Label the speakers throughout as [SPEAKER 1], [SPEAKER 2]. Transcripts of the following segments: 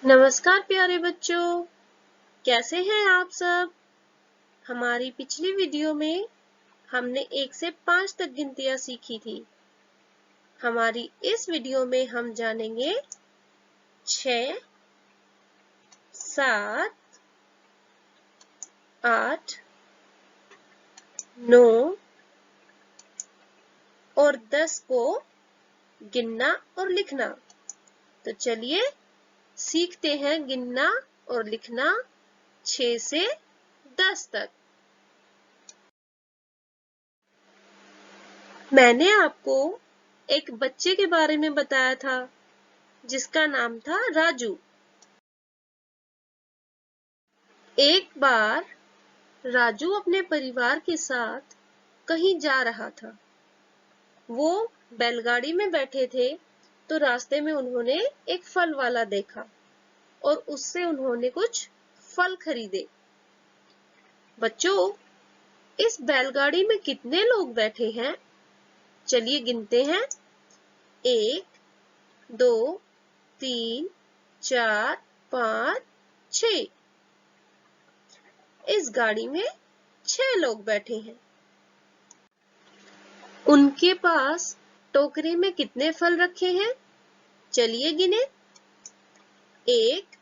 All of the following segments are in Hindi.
[SPEAKER 1] नमस्कार प्यारे बच्चों, कैसे हैं आप सब। हमारी पिछली वीडियो में हमने 1 से 5 तक गिनतियां सीखी थी। हमारी इस वीडियो में हम जानेंगे 6, 7, 8, 9 और 10 को गिनना और लिखना। तो चलिए सीखते हैं गिनना और लिखना 6 से 10 तक। मैंने आपको एक बच्चे के बारे में बताया था जिसका नाम था राजू। एक बार राजू अपने परिवार के साथ कहीं जा रहा था। वो बैलगाड़ी में बैठे थे तो रास्ते में उन्होंने एक फल वाला देखा और उससे उन्होंने कुछ फल खरीदे। बच्चों, इस बैलगाड़ी में कितने लोग बैठे हैं? चलिए गिनते हैं। 1, 2, 3, 4, 5, 6। इस गाड़ी में 6 लोग बैठे हैं। उनके पास टोकरी में कितने फल रखे हैं? चलिए गिने। 1,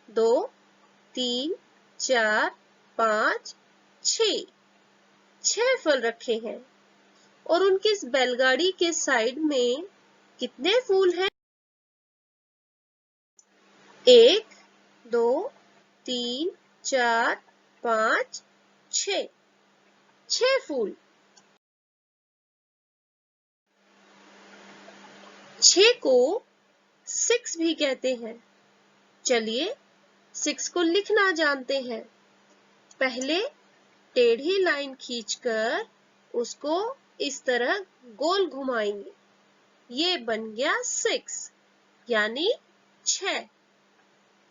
[SPEAKER 1] 2, 3, 4, 5, 6। 6 फल रखे हैं। और उनकी इस बैलगाड़ी के साइड में कितने फूल हैं? 1, 2, 3, 4, 5, 6। 6 फूल। 6 को 6 भी कहते हैं। चलिए 6 को लिखना जानते हैं। पहले टेढ़ी लाइन खींचकर उसको इस तरह गोल घुमाएंगे। ये बन गया 6 यानी 6।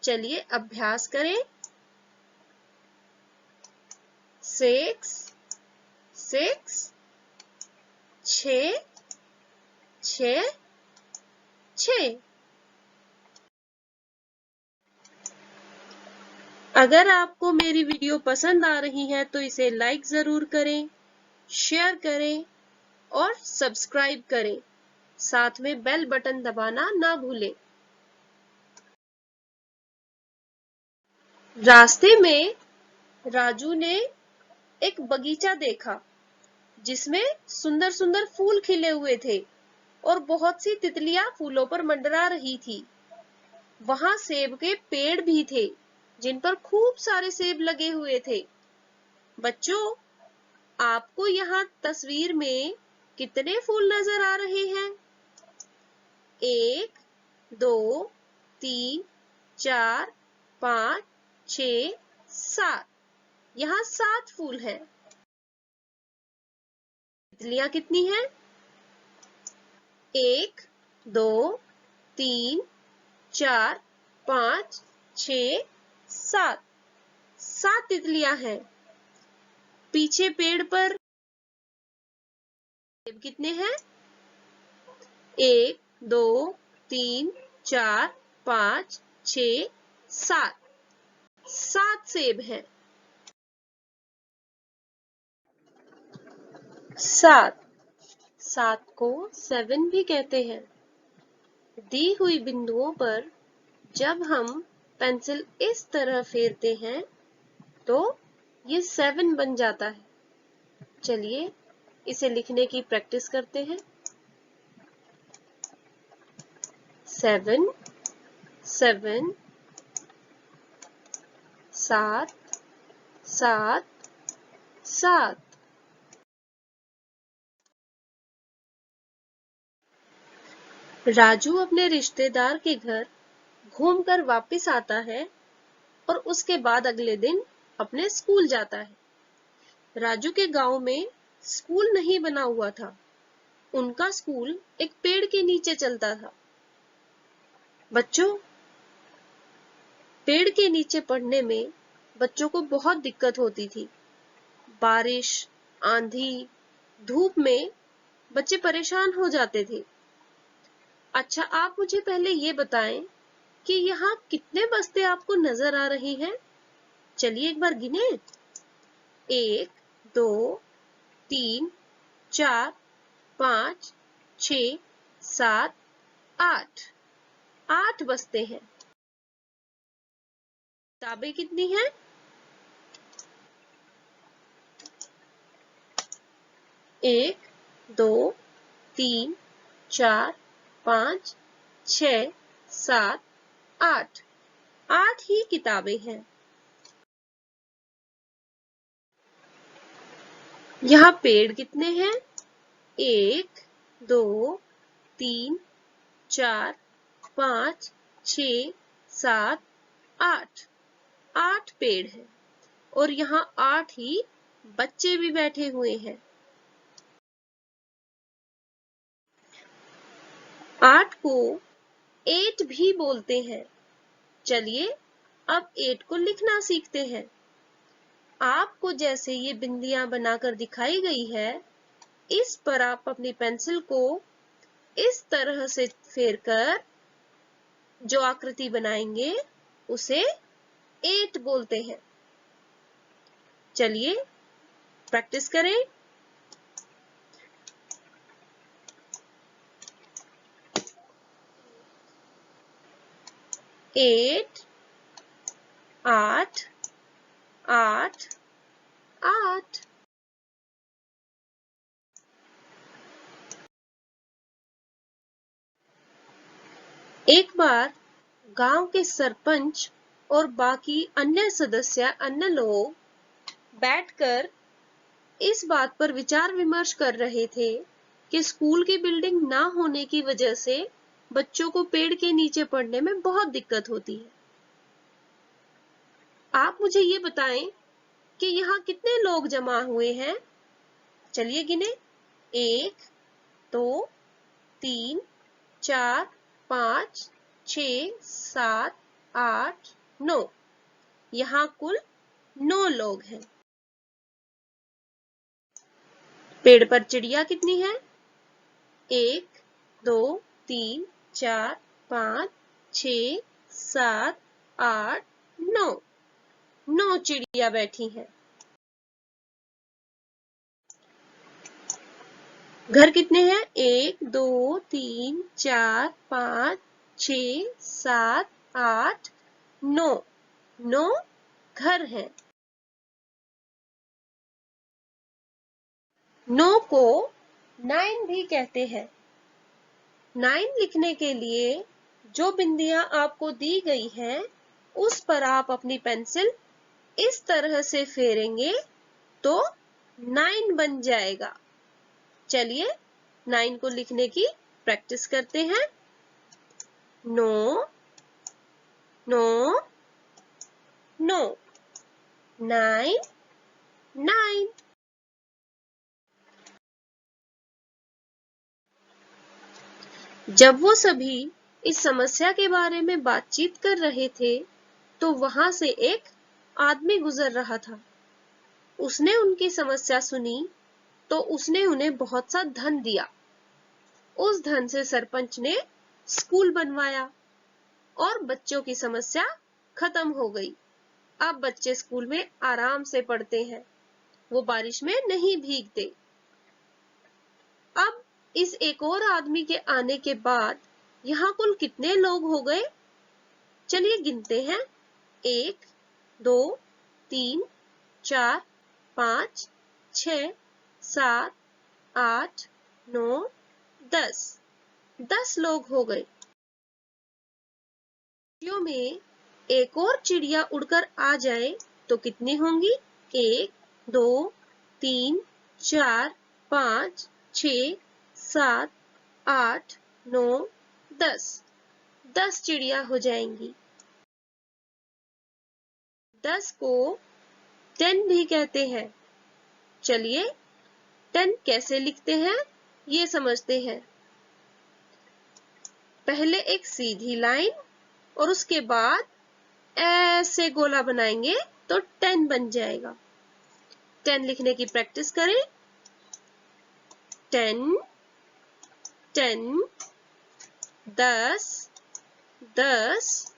[SPEAKER 1] चलिए अभ्यास करें। 6, 6, 6, 6, 6। अगर आपको मेरी वीडियो पसंद आ रही है तो इसे लाइक जरूर करें, शेयर करें और सब्सक्राइब करें। साथ में बेल बटन दबाना ना भूलें। रास्ते में राजू ने एक बगीचा देखा जिसमें सुंदर सुंदर फूल खिले हुए थे और बहुत सी तितलियां फूलों पर मंडरा रही थी। वहां सेब के पेड़ भी थे जिन पर खूब सारे सेब लगे हुए थे। बच्चों, आपको यहाँ तस्वीर में कितने फूल नजर आ रहे हैं? 1, 2, 3, 4, 5, 6, 7। यहाँ 7 फूल हैं। तितलियां कितनी हैं? 1, 2, 3, 4, 5, 6, 7। 7 तितलियां हैं। पीछे पेड़ पर सेब कितने हैं? 1, 2, 3, 4, 5, 6, 7। 7 सेब हैं। 7 को 7 भी कहते हैं। दी हुई बिंदुओं पर जब हम पेंसिल इस तरह फेरते हैं तो ये 7 बन जाता है। चलिए इसे लिखने की प्रैक्टिस करते हैं। 7, 7, 7, 7, 7। राजू अपने रिश्तेदार के घर घूमकर वापस आता है और उसके बाद अगले दिन अपने स्कूल जाता है। राजू के गांव में स्कूल नहीं बना हुआ था। उनका स्कूल एक पेड़ के नीचे चलता था। बच्चों, पेड़ के नीचे पढ़ने में बच्चों को बहुत दिक्कत होती थी। बारिश, आंधी, धूप में बच्चे परेशान हो जाते थे। अच्छा, आप मुझे पहले ये बताएं कि यहाँ कितने बस्ते आपको नजर आ रहे हैं? चलिए एक बार गिने। 1, 2, 3, 4, 5, 6, 7, 8। 8 बस्ते हैं। किताबें कितनी हैं? 1, 2, 3, 4, 5, 6, 7, 8। 8 ही किताबें हैं। यहाँ पेड़ कितने हैं? 1, 2, 3, 4, 5, 6, 7, 8। 8 पेड़ हैं और यहाँ 8 ही बच्चे भी बैठे हुए हैं। 8 को 8 भी बोलते हैं। चलिए अब 8 को लिखना सीखते हैं। आपको जैसे ये बिंदियां बनाकर दिखाई गई है, इस पर आप अपनी पेंसिल को इस तरह से फेरकर जो आकृति बनाएंगे उसे 8 बोलते हैं। चलिए प्रैक्टिस करें। 8, 8, 8, 8। एक बार गांव के सरपंच और बाकी अन्य लोग बैठकर इस बात पर विचार विमर्श कर रहे थे कि स्कूल की बिल्डिंग ना होने की वजह से बच्चों को पेड़ के नीचे पढ़ने में बहुत दिक्कत होती है। आप मुझे ये बताएं कि यहाँ कितने लोग जमा हुए हैं? चलिए गिने। 1, 2, 3, 4, 5, 6, 7, 8, 9। यहाँ कुल 9 लोग हैं। पेड़ पर चिड़िया कितनी है? 1, 2, 3, 4, 5, 6, 7, 8, 9। 9 चिड़िया बैठी हैं। घर कितने हैं? 1, 2, 3, 4, 5, 6, 7, 8, 9। 9 घर हैं। 9 को 9 भी कहते हैं। 9 लिखने के लिए जो बिंदियां आपको दी गई हैं, उस पर आप अपनी पेंसिल इस तरह से फेरेंगे तो 9 बन जाएगा। चलिए 9 को लिखने की प्रैक्टिस करते हैं। 9, 9, 9, 9, 9। जब वो सभी इस समस्या के बारे में बातचीत कर रहे थे, तो वहां से एक आदमी गुजर रहा था। उसने उनकी समस्या सुनी तो उसने उन्हें बहुत सा धन दिया। उस धन से सरपंच ने स्कूल बनवाया और बच्चों की समस्या खत्म हो गई। अब बच्चे स्कूल में आराम से पढ़ते हैं। वो बारिश में नहीं भीगते। अब इस एक और आदमी के आने के बाद यहाँ कुल कितने लोग हो गए? चलिए गिनते हैं। 1, 2, 3, 4, 5, 6, 7, 8, 9, 10। 10 लोग हो गए। चिड़ियों में एक और चिड़िया उड़कर आ जाए तो कितनी होंगी? 1, 2, 3, 4, 5, 6, 7, 8, 9, 10। 10 चिड़िया हो जाएंगी। 10 को 10 भी कहते हैं। चलिए 10 कैसे लिखते हैं ये समझते हैं। पहले एक सीधी लाइन और उसके बाद ऐसे गोला बनाएंगे तो 10 बन जाएगा। 10 लिखने की प्रैक्टिस करें। 10, 10, 10, 10,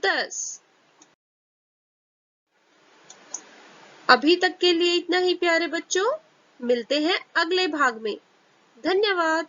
[SPEAKER 1] 10। अभी तक के लिए इतना ही प्यारे बच्चों, मिलते हैं अगले भाग में। धन्यवाद।